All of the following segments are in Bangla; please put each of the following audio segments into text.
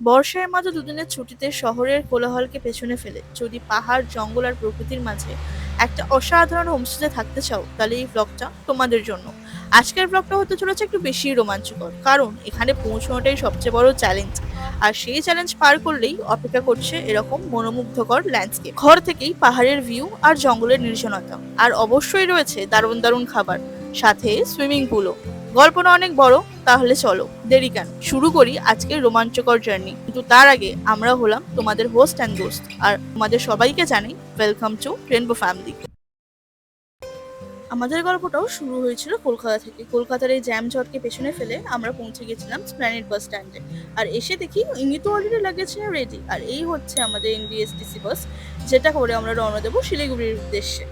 বর্ষার মাঝে দুদিনের ছুটিতে শহরের কোলাহলকে পেছনে ফেলে যদি পাহাড় জঙ্গল আর প্রকৃতির মাঝে একটা অসাধারণ হোমস্টেতে থাকতে চাও তাহলে এই ব্লগটা তোমাদের জন্য। আজকের ব্লগটা হতে চলেছে একটু বেশি রোমাঞ্চকর, কারণ এখানে পৌঁছানোটাই সবচেয়ে বড় চ্যালেঞ্জ। আর সেই চ্যালেঞ্জ পার করলেই অপেক্ষা করছে এরকম মনোমুগ্ধকর ল্যান্ডস্কেপ, ঘর থেকেই পাহাড়ের ভিউ আর জঙ্গলের নির্জনতা, আর অবশ্যই রয়েছে দারুণ দারুণ খাবার, সাথে সুইমিং পুলও। গল্পটা অনেক বড়, তাহলে চলো দেরি কেন, শুরু করি আজকের রোমাঞ্চকর জার্নি। কিন্তু তার আগে আমরা হলাম তোমাদের হোস্ট অ্যান্ড দোস্ত, আর তোমাদের সবাইকে জানাই ওয়েলকাম টু রেনবো ফ্যামিলি। আমাদের গল্পটাও শুরু হয়েছিল কলকাতা থেকে। কলকাতার এই জ্যাম জটকে পেছনে ফেলে আমরা পৌঁছে গেছিলাম স্প্ল্যানেড বাস স্ট্যান্ডে। আর এসে দেখি ইনি তো অলরেডি লাগিয়েছেন রেডি, আর এই হচ্ছে আমাদের এনবিএসটিসি বাস, যেটা করে আমরা রওনা দেবো শিলিগুড়ির উদ্দেশ্যে।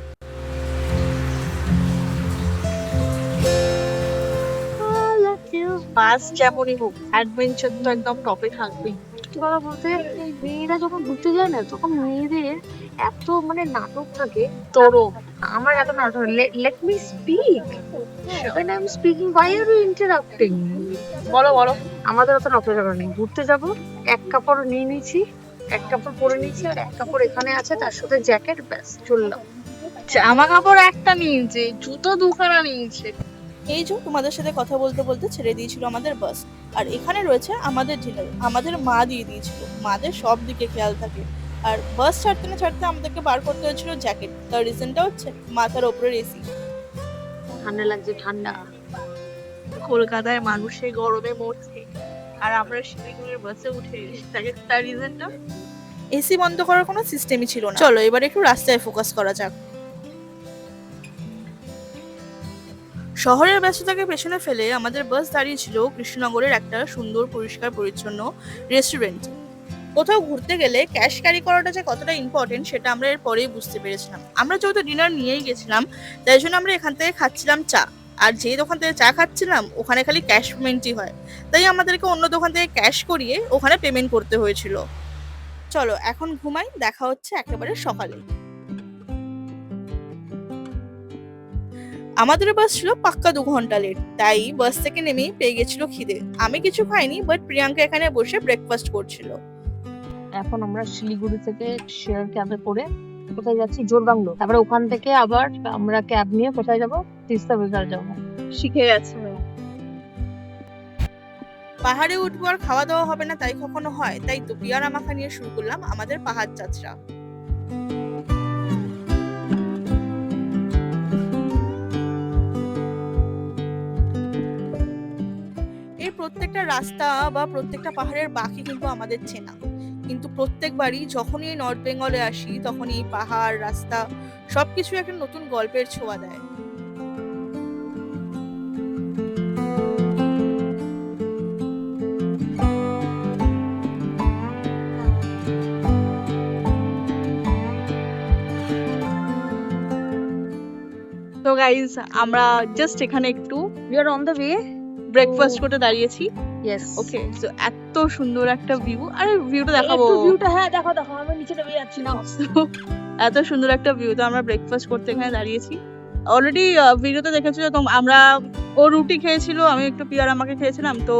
বাস যেমনই হোক, অ্যাডভেঞ্চার তো একদম টপে থাকবেই। সত্যি কথা বলতে মেয়েরা যখন ঘুরতে যায় না তখন মেয়েদের এত মানে নাটক থাকে। তোরও আমার এত নাটক, let me speak, when I'm speaking why are you interrupting? বলো বলো। আমাদের অত নাটক নেই, ঘুরতে যাব, এক কাপড় নিয়ে নিয়েছি, এক কাপড় পরে নিয়েছি, আর এক কাপড় এখানে আছে, তার সাথে জ্যাকেট, ব্যাস চললাম। জামা কাপড় একটা নিয়েছে, জুতো দুখানা নিয়েছে। এই যে তোমাদের সাথে কথা বলতে বলতে ছেড়ে দিয়েছিল আমাদের বাস, আর এখানে রয়েছে আমাদের ডিনার। আমাদের মা দিয়ে দিয়েছিল, মাদের সব দিকে খেয়াল থাকে। আর বাস ছাড়তে না ছাড়তে আমাদেরকে বার করতে হয়েছিল জ্যাকেট। তার রিজনটা হচ্ছে মাথার ওপরের এসি। ঠান্ডা লাগছে, ঠান্ডা। কলকাতায় মানুষের গরমে মরছে, আর আমরা শিলিগুড়ির বাসে উঠে তার রিজনটা এসি বন্ধ করার কোনো সিস্টেমই ছিল না। চলো এবার একটু রাস্তায় ফোকাস করা যাক। শহরের ব্যস্ততাকে পেছনে ফেলে আমাদের বাস দাঁড়িয়েছিল কৃষ্ণনগরের একটা সুন্দর পরিষ্কার পরিচ্ছন্ন রেস্টুরেন্ট। কোথাও ঘুরতে গেলে ক্যাশ ক্যারি করাটা যে কতটা ইম্পর্টেন্ট সেটা আমরা এর পরেই বুঝতে পেরেছিলাম। আমরা যেহেতু ডিনার নিয়েই গেছিলাম, তাই জন্য আমরা এখান থেকে খাচ্ছিলাম চা। আর যেই দোকান থেকে চা খাচ্ছিলাম ওখানে খালি ক্যাশ পেমেন্টই হয়, তাই আমাদেরকে অন্য দোকান থেকে ক্যাশ করিয়ে ওখানে পেমেন্ট করতে হয়েছিল। চলো এখন ঘুমাই, দেখা হচ্ছে একেবারে সকালে। আমাদের বাস ছিল পাক্কা 2 ঘন্টা লেট, তাই বাস থেকে নেমেই পেয়ে গেছিল খিদে। আমি কিছু খাইনি, বাট প্রিয়াঙ্কা এখানে বসে ব্রেকফাস্ট করছিল। এখন আমরা শিলিগুড়ি থেকে শেয়ার ক্যাবে করে কোথায় যাচ্ছি, জোরবাংলো। তারপরে ওখান থেকে আবার আমরা ক্যাব নিয়ে কোথায় যাব, তিস্তা বিকার যাবো। শিখে গেছে। পাহাড়ে উঠবো আর খাওয়া দাওয়া হবে না তাই কখনো হয়? তাই তো পিয়ারা মাখা নিয়ে শুরু করলাম আমাদের পাহাড় যাত্রা। এই প্রত্যেকটা রাস্তা বা প্রত্যেকটা পাহাড়ের বাকি কিন্তু আমাদের চেনা, কিন্তু প্রত্যেকবারই যখনই এই নর্থ বেঙ্গলে আসি তখন এই পাহাড় রাস্তা সবকিছু একটা নতুন গল্পের ছোঁয়া দেয়। তো গাইজ আমরা জাস্ট এখানে একটু We are on the way. Breakfast করতে দাঁড়িয়েছি। Yes. ওকে, তো এত সুন্দর একটা ভিউ, আরে ভিউটা দেখাবো। একটু ভিউটা, হ্যাঁ দেখো দেখো, আমি নিচে নেমে যাচ্ছি না। এত সুন্দর একটা ভিউ, তো আমরা ব্রেকফাস্ট করতে এখানে দাঁড়িয়েছি। অলরেডি ভিডিওতে দেখেছিল তো, আমরা ও রুটি খেয়েছিল, আমি একটু পিয়ার আমাকে খেয়েছিলাম। তো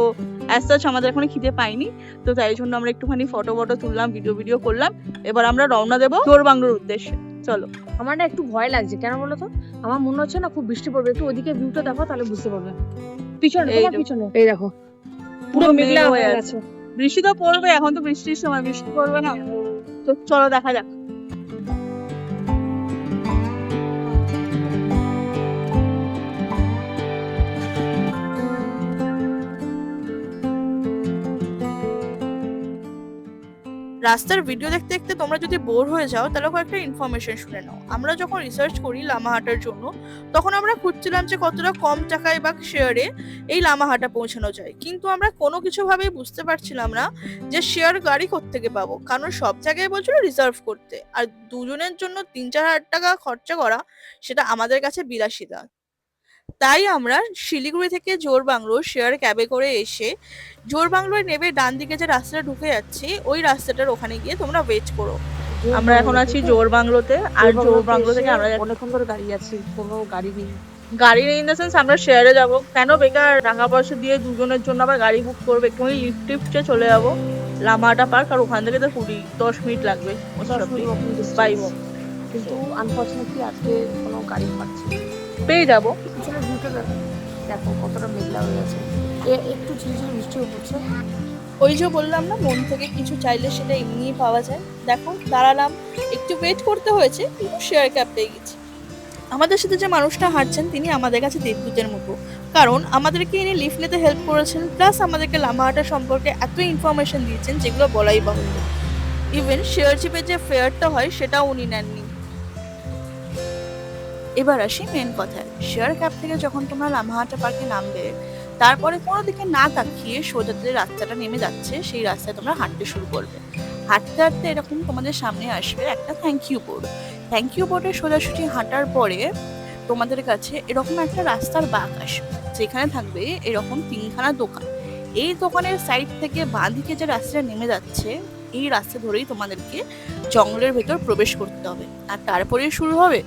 অ্যাজ সাচ আমাদের এখন খিদে পাইনি, তো তাই জন্য আমরা একটুখানি ফটো তুললাম, ভিডিও করলাম। এবার আমরা রওনা দেবো জোরবাংলোর উদ্দেশ্যে। চলো। আমার না একটু ভয় লাগছে, কেন বলো তো? আমার মনে হচ্ছে না খুব বৃষ্টি পড়বে। একটু ওদিকে ভিউটা দেখো, তাহলে বুঝতে পারবে। পিছনে, এই তোমার দেখো। পিছনে, এই দেখো পুরো মেঘলা হয়ে গেছে। বৃষ্টি তো পড়বে, এখন তো বৃষ্টির সময়, বৃষ্টি পড়বে না? তো চলো দেখা যাক। রাস্তার ভিডিও দেখতে দেখতে তোমরা যদি বোর হয়ে যাও তাহলে কয়েকটা ইনফরমেশন শুনে নাও। আমরা যখন রিসার্চ করি লামাহাটার জন্য, তখন আমরা খুঁজছিলাম যে কতটা কম টাকায় বা শেয়ারে এই লামাহাটা পৌঁছানো যায়, কিন্তু আমরা কোনো কিছু ভাবেই বুঝতে পারছিলাম না যে শেয়ার গাড়ি কোত্থেকে পাবো, কারণ সব জায়গায় বলছিল রিজার্ভ করতে, আর দুজনের জন্য 3-4 হাজার টাকা খরচা করা সেটা আমাদের কাছে বিলাসিতা। তাই আমরা শিলিগুড়ি থেকে জোরবাংলো শেয়ার ক্যাবে করে এসে জোরবাংলোয় নেমে ডান দিকে যে রাস্তাটা ঢুকে যাচ্ছে ওই রাস্তাটার ওখানে গিয়ে তোমরা ওয়েট করো। আমরা এখন আছি জোরবাংলোতে, আর জোরবাংলো থেকে আমরা অনেকক্ষণ ধরে দাঁড়িয়ে আছি, কোনো গাড়ি নেই। গাড়ি নেই ইন দ্য সেন্স আমরা শেয়ারে যাবো, কেন বেকার টাকা পয়সা দিয়ে দুজনের জন্য আবার গাড়ি বুক করবে, একটুখানি লিফটে চলে যাবো। লামাহাটা পার্ক, আর ওখান থেকে তো 10 মিনিট লাগবে বাই ওয়াক। কিন্তু আনফর্চুনেটলি আজকে কোনো গাড়ি পাচ্ছি না। পেয়ে যাবো। পিছনে ভিউটা দেখো কতটা মেঘলা হয়ে আছে, একটু ঝিরঝির বৃষ্টিও পড়ছে। ওই যে বললাম না, মন থেকে কিছু চাইলে সেটা এমনিই পাওয়া যায়। দেখো দাঁড়ালাম, একটু ওয়েট করতে হয়েছে, কিন্তু শেয়ার ক্যাব পেয়ে গেছি। আমাদের সাথে যে মানুষটা হাঁটছেন তিনি আমাদের কাছে দেবদূতের মতো, কারণ আমাদেরকে ইনি লিফট নিতে হেল্প করেছেন, প্লাস আমাদেরকে লামাহাটা সম্পর্কে এত ইনফরমেশন দিয়েছেন যেগুলো বলাই বাহুল্য। ইভেন শেয়ার জিপের যে ফেয়ারটা হয় সেটাও উনি নেননি। এবার আসি মেন কথায়। শেয়ার ক্যাব থেকে যখন তোমরা লামাহাটা পার্কে নামবে, তারপরে কোনো দিকে না তাকিয়ে সোজা যে রাস্তাটা নেমে যাচ্ছে সেই রাস্তায় তোমরা হাঁটতে শুরু করবে। হাঁটতে হাঁটতে এরকম তোমাদের সামনে আসবে একটা thank you board. Thank you বোর্ডে সোজাসুজি হাঁটার পরে তোমাদের কাছে এরকম একটা রাস্তার বাঁক আসবে, যেখানে থাকবে এরকম 3খানা দোকান। এই দোকানের সাইড থেকে বাঁ দিকে যে রাস্তাটা নেমে যাচ্ছে, এই রাস্তা ধরেই তোমাদেরকে জঙ্গলের ভেতর প্রবেশ করতে হবে, আর তারপরে শুরু হবে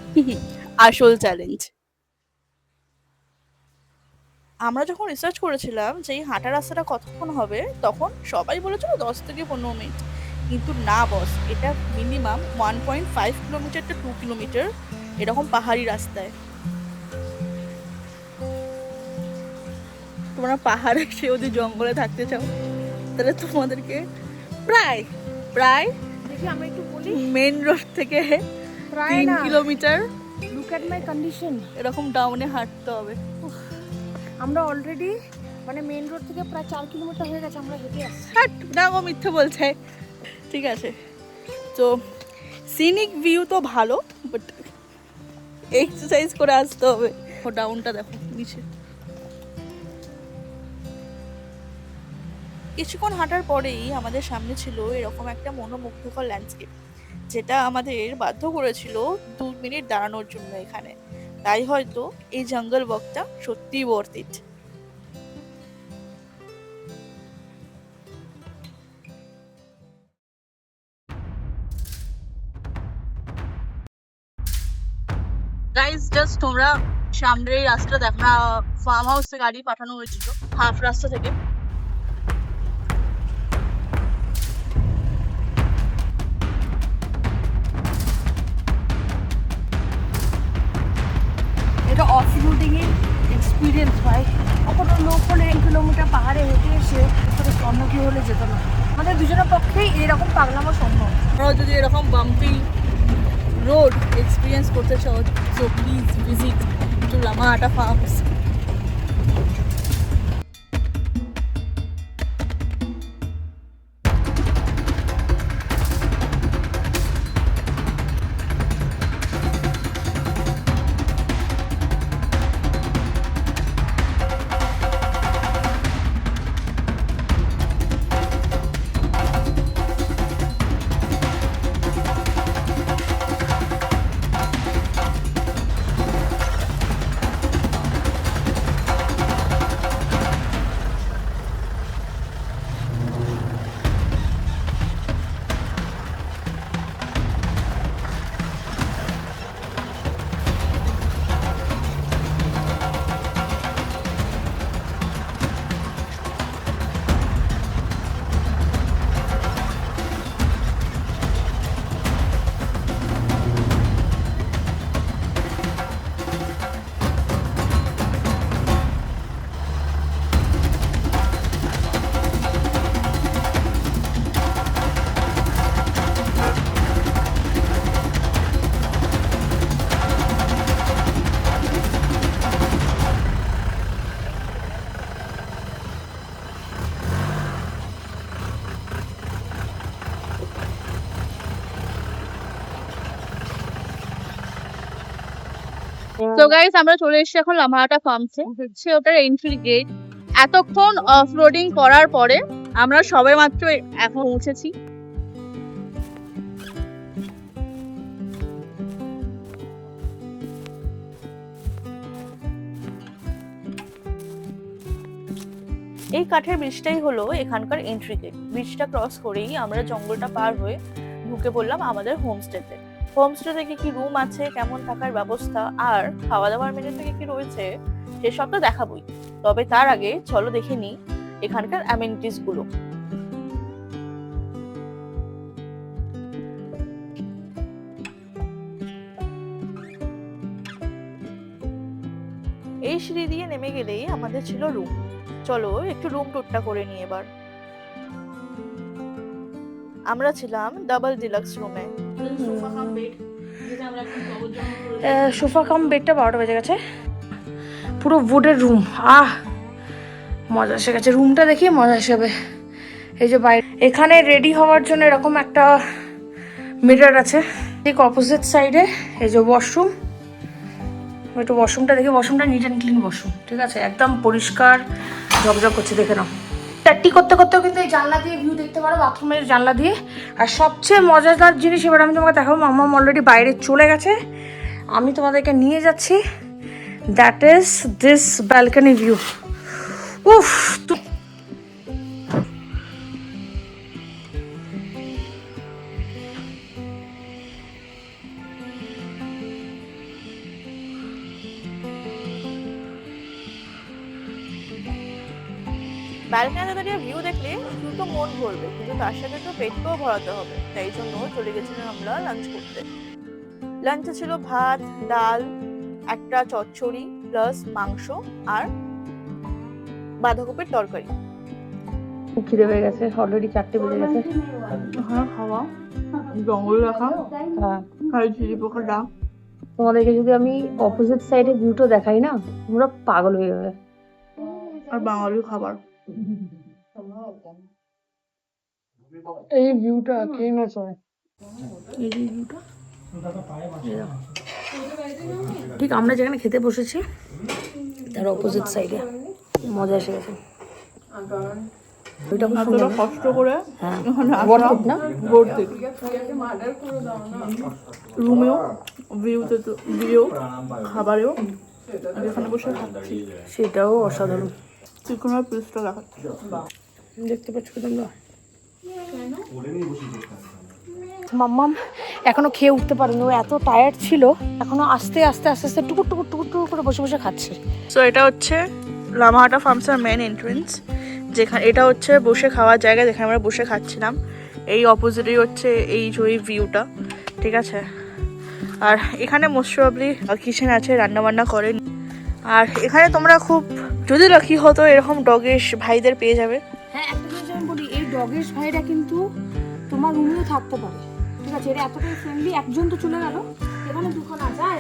আসল চ্যালেঞ্জ। আমরা যখন রিসার্চ করেছিলাম যে এই হাঁটা রাস্তাটা কতক্ষণ হবে, তখন সবাই বলেছিল 10 থেকে 15 মিনিট, কিন্তু না বস, এটা মিনিমাম 1.5 কিলোমিটার টু 2 কিলোমিটার এরকম পাহাড়ি রাস্তায়। তোমরা পাহাড়ে সে যদি জঙ্গলে থাকতে চাও, তাহলে তোমাদেরকে প্রায় প্রায় দেখি আমি একটু বলি, মেন রোড থেকে প্রায় 3 না, kilometre look at my condition. এরকম ডাউনে হাঁটতে হবে। আমরা অলরেডি মানে মেইন রোড থেকে প্রায় 4 কিলোমিটার হয়ে গেছে আমরা হেঁটে আসছি। হাট না, ও মিথ্যে বলছে। ঠিক আছে, তো সিনিক ভিউ তো ভালো, বাট এক্সারসাইজ করে আসতে হবে। ও ডাউনটা দেখো নিচে। কিছুক্ষণ হাঁটার পরেই আমাদের সামনে ছিল এরকম একটা মনোমুগ্ধকর ল্যান্ডস্কেপ, যেটা আমাদের বাধ্য করেছিল 2 মিনিট দাঁড়ানোর জন্য এখানে। তাই হয়তো এই জঙ্গল ওয়াকটা সত্যিই ওয়ার্থ ইট। গাইস জাস্ট তোমরা সামনের এই রাস্তা দেখো না, ফার্ম হাউস থেকে গাড়ি পাঠানো হয়েছিল হাফ রাস্তা থেকে। এটা অফ রোডিং এর এক্সপিরিয়েন্স ভাই। কখনো লোক হলে 1 কিলোমিটার পাহাড়ে হেঁটে এসে তোর সম্মুখী হলে যেত না। আমাদের দুজনের পক্ষেই এরকম পাগলামো সম্ভব। তোমরা যদি এরকম বাম্পি রোড এক্সপিরিয়েন্স করতে চাও, so please visit to Lamahatta farms. তো গাইস আমরা চলে এসেছি এখন লামাহাটা ফার্মসে। হচ্ছে ওটার এন্ট্রি গেট। এতক্ষণ অফ রোডিং করার পরে আমরা সবে মাত্র এখন পৌঁছেছি। এই কাঠের ব্রিজটাই হলো এখানকার এন্ট্রি গেট। ব্রিজটা ক্রস করেই আমরা জঙ্গলটা পার হয়ে ঢুকে পড়লাম আমাদের হোমস্টেতে। হোমস্টে থেকে কি রুম আছে, কেমন থাকার ব্যবস্থা, আর খাওয়া দাওয়ার মেনু থেকে কি রয়েছে, সেসব তো দেখাবোই। তবে তার আগে চলো দেখে নিই এখানকার অ্যামেনিটিস গুলো। সিঁড়ি দিয়ে নেমে গেলেই আমাদের ছিল রুম। চলো একটু রুম টুরটা করে নিই এবার। আমরা ছিলাম ডাবল ডিলাক্স রুমে। সোফা কাম বেডটা 12টা বেজে গেছে। পুরো উডের রুম, মজা এসে গেছে। রুমটা দেখি মজা এসেবে। এই যে বাইরে এখানে রেডি হওয়ার জন্য এরকম একটা মিরর আছে, ঠিক অপোজিট সাইডে এই যে ওয়াশরুম। একটু ওয়াশরুমটা দেখি, ওয়াশরুমটা নিট অ্যান্ড ক্লিন ওয়াশরুম, ঠিক আছে, একদম পরিষ্কার ঝকঝক করছে, দেখে নাও। চারটি করতে করতেও কিন্তু এই জানলা দিয়ে ভিউ দেখতে পারো, বাথরুমের জানলা দিয়ে। আর সবচেয়ে মজাদার জিনিস এবার আমি তোমাকে দেখাবো, মাম্মা অলরেডি বাইরে চলে গেছে, আমি তোমাদেরকে নিয়ে যাচ্ছি। That is this balcony view. উফ, ব্যালকনিতে দাঁড়িয়ে ভিউ দেখলে শুধু তো মন ভরবে, কিন্তু তার সাথে তো পেটকেও ভরাতে হবে। তাই জন্য চলে গেছিলাম আমরা লাঞ্চ করতে। লাঞ্চে ছিল ভাত, ডাল, একটা চচ্চড়ি প্লাস মাংস আর বাঁধাকপির তরকারি। খিদে পেয়ে গেছে, অলরেডি 4টে বেজে গেছে। হ্যাঁ, খাওয়া জঙ্গল রাখা, হ্যাঁ, আর ঝিরি পোকার ডাক। তোমাদেরকে যদি আমি অপোজিট সাইডে ভিউটা দেখাই না, তোমরা পাগল হয়ে যাবে। আর বাঙালি খাবার। এই ভিউটা কে না চায়, এই যে ভিউটা, ঠিক আমরা যেখানে খেতে বসেছি তার অপোজিট সাইডে। মজা এসে গেছে। ওইটা খুব সুন্দর। কষ্ট করে হ্যাঁ, এখানে worth it না? রুমেও ভিউতে তো ভিউ, খাবারেও, আর এখানে বসে খাচ্ছি, সেটাও অসাধারণ। চিকেনের পিসটা দেখাচ্ছি। দেখতে পাচ্ছ কি তোমরা? মাম্মাম এখনো খেয়ে উঠতে পারেনি, ও এত টায়ার্ড ছিল, এখনো আস্তে আস্তে আস্তে আস্তে টুকুর টুকুর টুকুর টুকুর করে বসে বসে খাচ্ছে। সো এটা হচ্ছে লামাহাটা ফার্মসের মেন এন্ট্রেন্স, যেখানে এটা হচ্ছে বসে খাওয়ার জায়গা, যেখানে আমরা বসে খাচ্ছিলাম। এই অপোজিটেই হচ্ছে এই যে ভিউটা, ঠিক আছে। আর এখানে মোস্ট প্রবাবলি কিচেন আছে, রান্না বান্না করেন। আর এখানে তোমরা খুব যদি লাকি হতো এরকম ডগেশ ভাইদের পেয়ে যাবে। হ্যাঁ, একটা জিনিস আমি বলি, এই ডগেশ ভাইরা কিন্তু তোমার রুমেও থাকতে পারে, ঠিক আছে। এরা এতটাই ফ্রেন্ডলি, একজন তো চলে গেল, এখানে দুখানা যায়।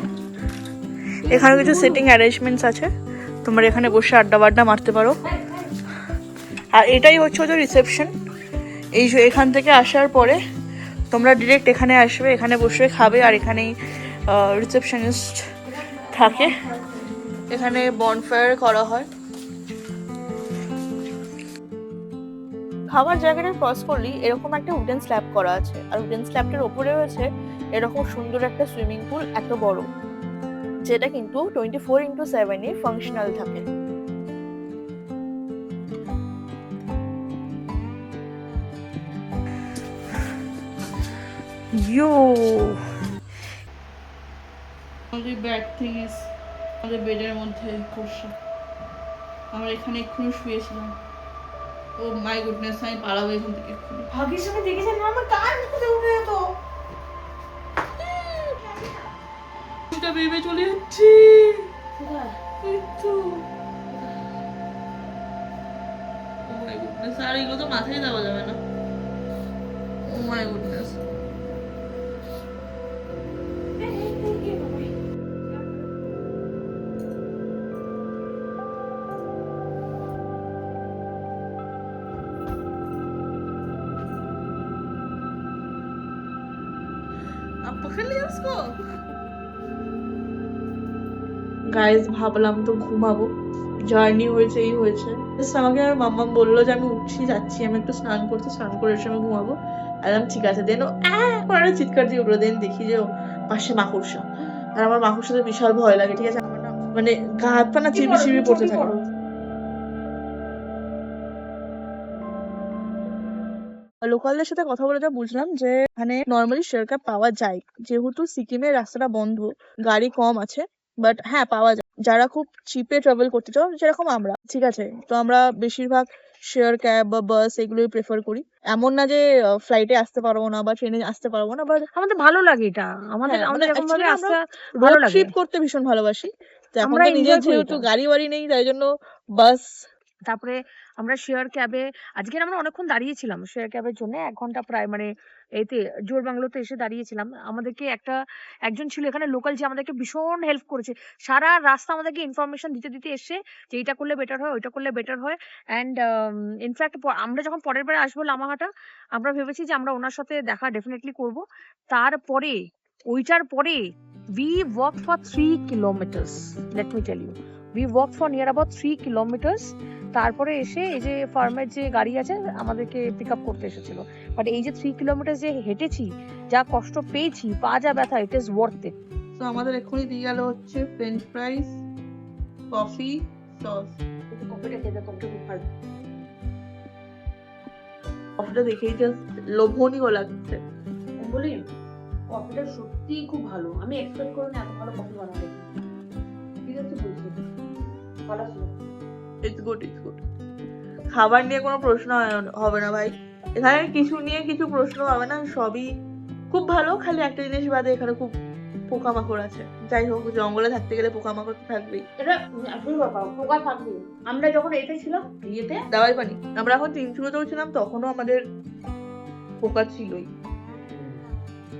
এখানে কিছু সিটিং অ্যারেঞ্জমেন্টস আছে, তোমরা এখানে বসে আড্ডা বাড্ডা মারতে পারো। আর এটাই হচ্ছে ওদের রিসেপশন। এই যে এখান থেকে আসার পরে তোমরা ডিরেক্ট এখানে আসবে, এখানে বসে খাবে। আর এখানেই রিসেপশনিস্ট থাকে, এখানে বনফায়ার করা হয়। খাবার জায়গাটা ক্রস করলেই এরকম একটা উডেন স্ল্যাব করা আছে, আর উডেন স্ল্যাবটার ওপরে রয়েছে এরকম সুন্দর একটা সুইমিং পুল, এত বড়, যেটা কিন্তু 24/7 ফাংশনাল থাকে। ইয়ো, আমাদের ব্যাড থিং ইজ আমাদের বেডের মধ্যে খোসা। আমরা এখানে এক্ষুনি শুয়েছিলাম। ও মাই গুডনেস, আমি পালাবো এখান থেকে এক্ষুনি। ভাগ্যের সাথে দেখেছেন না, আমার কান খুঁজে উঠে যেত। এটা ভেবে চলে যাচ্ছি। এই তো ও মাই গুডনেস, আর এগুলো তো মাথায় দেওয়া যাবে না। ও মাই গুডনেস, आप पकड़ लिया उसको। গাইস, ভাবলাম তো ঘুমাবো, জার্নি হয়েছে, এই হয়েছে। আমাকে আর মাম্মা বললো যে আমি উঠছি, যাচ্ছি আমি একটু স্নান করতে, স্নান করে এসে আমি ঘুমাবো। একদম ঠিক আছে। দেন করে একটা চিৎকার দিয়ে উঠলো। দেন দেখি যে ও পাশে মাকড়সা, আর আমার মাকড়সাতে বিশাল ভয় লাগে, ঠিক আছে। আমার না মানে গা হাত পা না চিবি চিবি পড়তে থাকে। লোকালদের সাথে কথা বলে যা বুঝলাম যে এখানে নর্মালি শেয়ার ক্যাব পাওয়া যায়, যেহেতু সিকিমের রাস্তাটা বন্ধ, গাড়ি কম আছে, বাট হ্যাঁ পাওয়া যায়। যারা খুব চিপে ট্রাভেল করতে চাও, যেরকম আমরা, ঠিক আছে, তো আমরা বেশিরভাগ শেয়ার ক্যাব বা বাস এগুলোই প্রেফার করি। এমন না যে ফ্লাইটে আসতে পারবো না বা ট্রেনে আসতে পারবো না, বাট আমাদের ভালো লাগে এটা, আমাদের হ্যাঁ, আমাদের মানে এরকম ভাবে actually আসতে আমরা ভালো রোড লাগে। ট্রিপ করতে ভীষণ ভালোবাসি। তো এখন আমরা তো নিজের enjoy করি যেহেতু এটা। গাড়ি বাড়ি নেই তাই জন্য বাস। তারপরে আমরা শেয়ার ক্যাবে, আজকে আমরা অনেকক্ষণ দাঁড়িয়েছিলাম শেয়ার ক্যাবের জন্য, 1 ঘন্টা প্রায়, মানে এতে জোর বাংলোতে এসে দাঁড়িয়েছিলাম। আমাদেরকে একজন ছিল এখানে লোকাল, যে আমাদেরকে ভীষণ হেল্প করেছে। সারা রাস্তা আমাদেরকে ইনফরমেশন দিতে দিতে এসে যে এইটা করলে বেটার হয়, ওইটা করলে বেটার হয়। অ্যান্ড ইনফ্যাক্ট আমরা যখন পরের বার আসবো লামাহাটা, আমরা ভেবেছি যে আমরা ওনার সাথে দেখা ডেফিনেটলি করব। তারপরে ওইটার পরে we walked for 3 kilometers, let me tell you, we walked for near about 3 kilometers। তারপরে এসে এই যে ফার্মের যে গাড়ি আছে আমাদেরকে পিক আপ করতে এসেছিল। বাট এই যে 3 কিলোমিটার যে হেঁটেছি, যা কষ্ট পেয়েছি, পা যা ব্যথা, ইট ইজ ওয়ার্থ ইট। তো আমাদের এক্ষুনি দিয়ে গেল হচ্ছে ফ্রেঞ্চ ফ্রাইস, কফি, সস। কফিটা খেতে খুব ভালো। কফিটা দেখেই জাস্ট লোভনীয় লাগছে। বলি কফিটা সত্যি খুব ভালো, আমি এক্সপেক্ট করিনি এত ভালো কফি বানাবে। ঠিক আছে, বলছি ভালো ছিল। It's good, it's good. খাবার নিয়ে কোনো প্রশ্ন হবে না ভাই, এখানে কিছু নিয়ে কিছু প্রশ্ন হবে না, সবই খুব ভালো। খালি একটা জিনিস বাদে এখানে খুব পোকামাকড় আছে। যাই হোক, জঙ্গলে থাকতে গেলে পোকামাকড় তো থাকবেই। এটা আসলে ব্যাপার, পোকা থাকবে। আমরা যখন এতে ছিলাম ইয়েতে দাওয়াই পানি, আমরা এখন তিনচুড়োতেও ছিলাম, তখনও আমাদের পোকা ছিলই।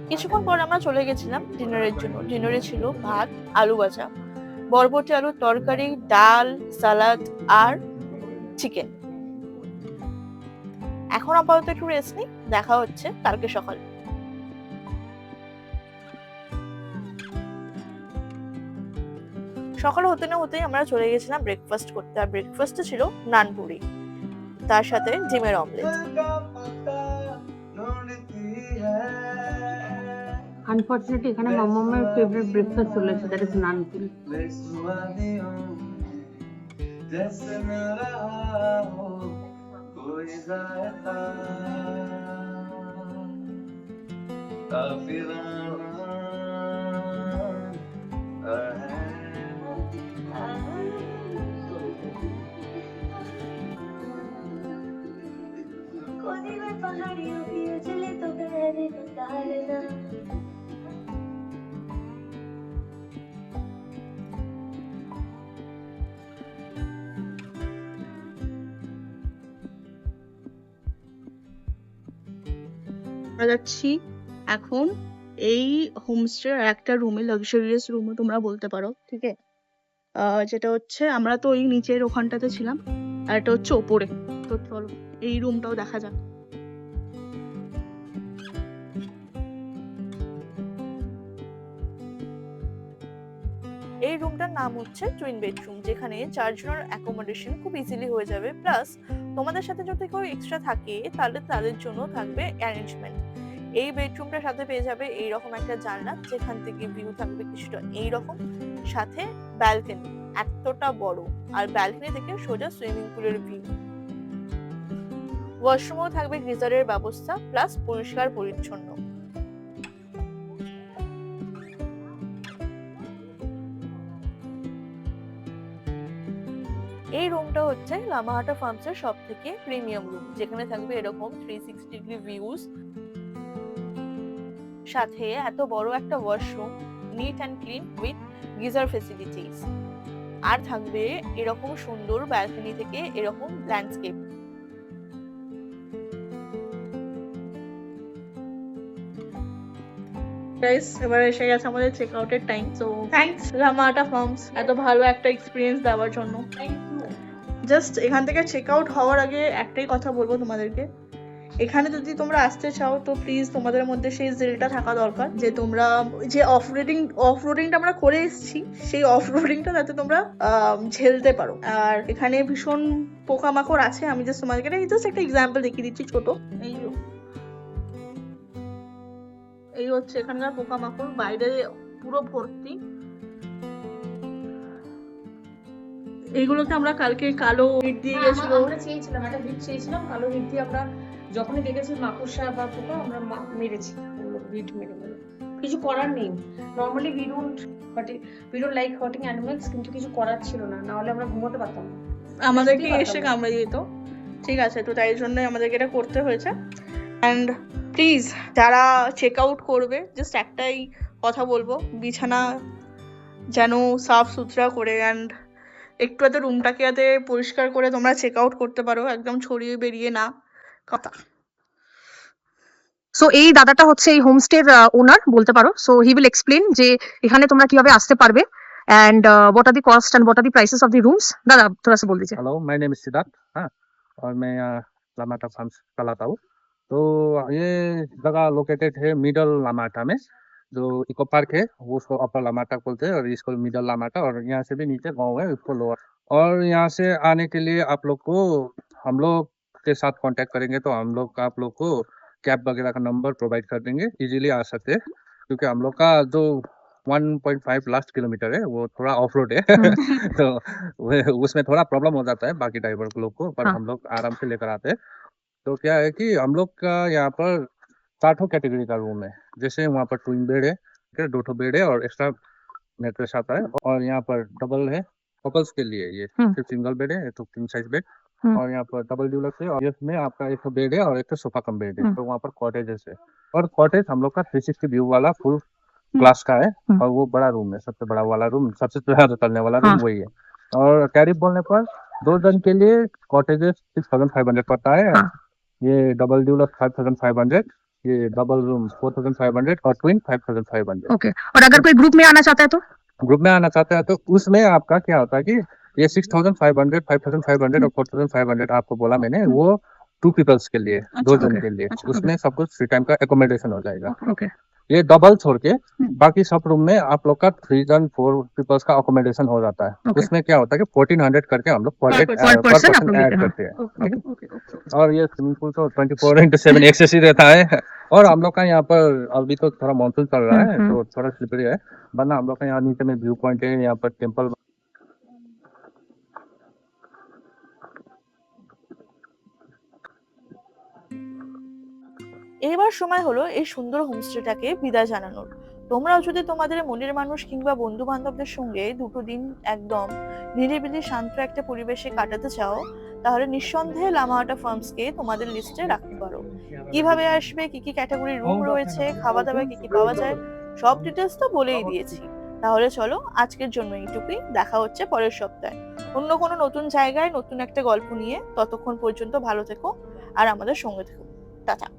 কিছুক্ষণ পর আমরা চলে গেছিলাম ডিনারের জন্য। ডিনারে ছিল ভাত, আলু ভাজা, বরবটি আলুর তরকারি, ডাল, সালাদ আর চিকেন। এখন আপাতত একটু রেস্ট নিই, দেখা হচ্ছে কালকে সকালে। সকাল হতে না হতেই আমরা চলে গেছিলাম ব্রেকফাস্ট করতে। আর ব্রেকফাস্টে ছিল নানপুরি, তার সাথে ডিমের অমলেট। আনফরচুনেটলি এখানে মামামের ফেভারিট ব্রেকফাস্ট চলে এসেছে, দ্যাট ইজ নানপুরি। আমরা যাচ্ছি এখন এই হোমস্টে একটা রুমে, লাক্সারিয়াস রুমও তোমরা বলতে পারো, ঠিক আছে? যেটা হচ্ছে, আমরা তো ওই নিচের ওখানটাতে ছিলাম, আর এটা হচ্ছে ওপরে। তো চলো এই রুমটাও দেখা যাক। এই রুমটার নাম হচ্ছে টুইন বেডরুম, যেখানে 4 জনের অ্যাকোমোডেশন খুব ইজিলি হয়ে যাবে। প্লাস তোমাদের সাথে যদি কেউ এক্সট্রা থাকে তাহলে তাদের জন্য থাকবে অ্যারেঞ্জমেন্ট। এই বেডরুমটার সাথে পেয়ে যাবে এইরকম একটা জানলা, যেখান থেকে ভিউ থাকবে কিছুটা এইরকম, সাথে ব্যালকনি এতটা বড়, আর ব্যালকনি থেকে সোজা সুইমিং পুলের ভিউ। ওয়াশরুমও থাকবে গিজারের ব্যবস্থা, প্লাস পরিষ্কার পরিচ্ছন্ন। এই রুমটা হচ্ছে লামাহাটা ফার্মসের সব থেকে প্রিমিয়াম রুম, যেখানে থাকবে এরকম 360 ডিগ্রি ভিউজ, সাথে এত বড় একটা washroom, neat and clean with geyser facilities, আর থাকবে এরকম সুন্দর ব্যালকনি থেকে এরকম ল্যান্ডস্কেপ। গাইস, এবার এসে গেছে আমাদের চেক আউটের time. So thanks Lamahatta farms এত ভালো একটা এক্সপিরিয়েন্স দেওয়ার জন্য। জাস্ট এখান থেকে চেক আউট হওয়ার আগে একটাই কথা বলবো তোমাদেরকে, এখানে যদি তোমরা আসতে চাও তো প্লিজ তোমাদের মধ্যে সেই জিলটা থাকা দরকার যে তোমরা যে অফরোডিংটা আমরা করে এসেছি, সেই অফরোডিংটা যাতে তোমরা ঝেলতে পারো। আর এখানে ভীষণ পোকামাকড় আছে, আমি জাস্ট তোমাদেরকে জাস্ট একটা এক্সাম্পল দেখিয়ে দিচ্ছি ছোট। এই হচ্ছে এখানকার পোকামাকড়, বাইরে পুরো ভর্তি। এইগুলোকে আমরা কালকে কালো হিট দিয়ে গেছিল, আমরা চেয়েছিলাম একটা হিট চেয়েছিলাম, কালো হিট দিয়ে আমরা যখনই দেখেছি মাকড়সা বা পোকা আমরা মেরেছি, হিট মেরে মেরে। কিছু করার নেই, normally we don't like hurting animals, কিন্তু কিছু করার ছিল না, না হলে আমরা ঘুমোতে পারতাম না, আমাদেরকে এসে কামড়ে দিত। ঠিক আছে, তো তাই জন্য আমাদেরকে এটা করতে হয়েছে। অ্যান্ড প্লিজ যারা চেক আউট করবে, জাস্ট একটাই কথা বলবো, বিছানা যেন সাফ সুতরা করে অ্যান্ড একটু এত রুমটাকে যাতে পরিষ্কার করে তোমরা চেক আউট করতে পারো, একদম ছড়িয়ে বেরিয়ে না কথা। সো এই দাদাটা হচ্ছে এই হোমস্টের ওনার বলতে পারো। সো হি উইল এক্সপ্লেন যে এখানে তোমরা কিভাবে আসতে পারবে and what are the cost and what are the prices of the rooms. दादा थोड़ा सा बोल दीजिए। Hello, my name is Siddharth. हाँ, और मैं लामाटा फार्म्स चलाता हूँ। तो ये जगह लोकेटेड है मिडल लामाटा में, जो इको पार्क है वो उसको अपर लामाटा बोलते हैं और इसको मिडल लामाटा, और यहाँ से भी नीचे गांव है उसको लोअर। और यहाँ से आने के लिए आप लोग को हम लोग के साथ कांटेक्ट करेंगे तो हम लोग आप लोग को कैब वगैरह का नंबर प्रोवाइड कर देंगे, इजीली आ सकते हैं। क्योंकि हम लोग का जो 1.5 लास्ट किलोमीटर है वो थोड़ा ऑफ रोड है तो उसमें थोड़ा प्रॉब्लम हो जाता है बाकी ड्राइवर लोग को, पर हाँ। हम लोग आराम से लेकर आते हैं। तो क्या है कि हम लोग का यहाँ पर 4 कैटेगरी का रूम है। जैसे वहाँ पर ट्विन बेड है, 2 बेड है और एक्स्ट्रा मैट्रेस आता है। और यहाँ पर डबल है कपल्स के लिए, ये सिर्फ सिंगल बेड है, एक तो किंग साइज बेड। और यहाँ पर डबल डुलक्स है और इसमें आपका एक बेड है और एक सोफा कम बेड है। तो वहाँ पर कॉटेजेस है, और कॉटेज हम लोग का 360 व्यू वाला फुल ग्लास का है, और वो बड़ा रूम है, सबसे बड़ा वाला रूम, सबसे ज्यादा चलने वाला रूम वही है। और टैरिफ बोलने पर 2 जन के लिए कॉटेजेस 6500 पड़ता है। ये डबल डुलक्स 5500, ये डबल रूम 4500 और ट्विन 5500। ओके, और अगर कोई ग्रुप में आना चाहता है तो ग्रुप में आना चाहते हैं तो उसमें आपका क्या होता है कि ये 6500, 5500 और 4500 आपको बोला मैंने, वो 2 पीपल्स के लिए, 2 जन के लिए। उसमें सब कुछ फ्री टाइम का एकोमोडेशन हो जाएगा। ओके ये डबल छोड़ के बाकी सब रूम में आप लोग का 3 जन 4 पीपल्स का अकोमोडेशन हो जाता है। Okay. उसमें क्या होता है कि 1400 करके हम लोग पर per person आप लोग ऐड लेते हैं। करते हैं। और ये स्विमिंग पूल तो 24/7 एक्सेस ही रहता है। और हम लोग का यहाँ पर अभी तो थोड़ा मानसून चल रहा है तो थोड़ा स्लिपरी है, वरना हम लोग का यहाँ नीचे में व्यू पॉइंट है, यहाँ पर टेम्पल। এবার সময় হলো এই সুন্দর হোমস্টেটাকে বিদায় জানানোর। তোমরাও যদি তোমাদের মনের মানুষ কিংবা বন্ধু বান্ধবদের সঙ্গে 2টো দিন একদম নিরিবিলি শান্ত একটা পরিবেশে কাটাতে চাও, তাহলে নিঃসন্দেহে লামাহাটা ফার্মসকে তোমাদের লিস্টে রাখতে পারো। কিভাবে আসবে, কি কি ক্যাটাগরি রুম রয়েছে, খাওয়া দাওয়া কি কি পাওয়া যায়, সব ডিটেলস তো বলেই দিয়েছি। তাহলে চলো আজকের জন্য এইটুকুই, দেখা হচ্ছে পরের সপ্তাহে অন্য কোনো নতুন জায়গায় নতুন একটা গল্প নিয়ে। ততক্ষণ পর্যন্ত ভালো থেকো আর আমাদের সঙ্গে থেকো। টাটা।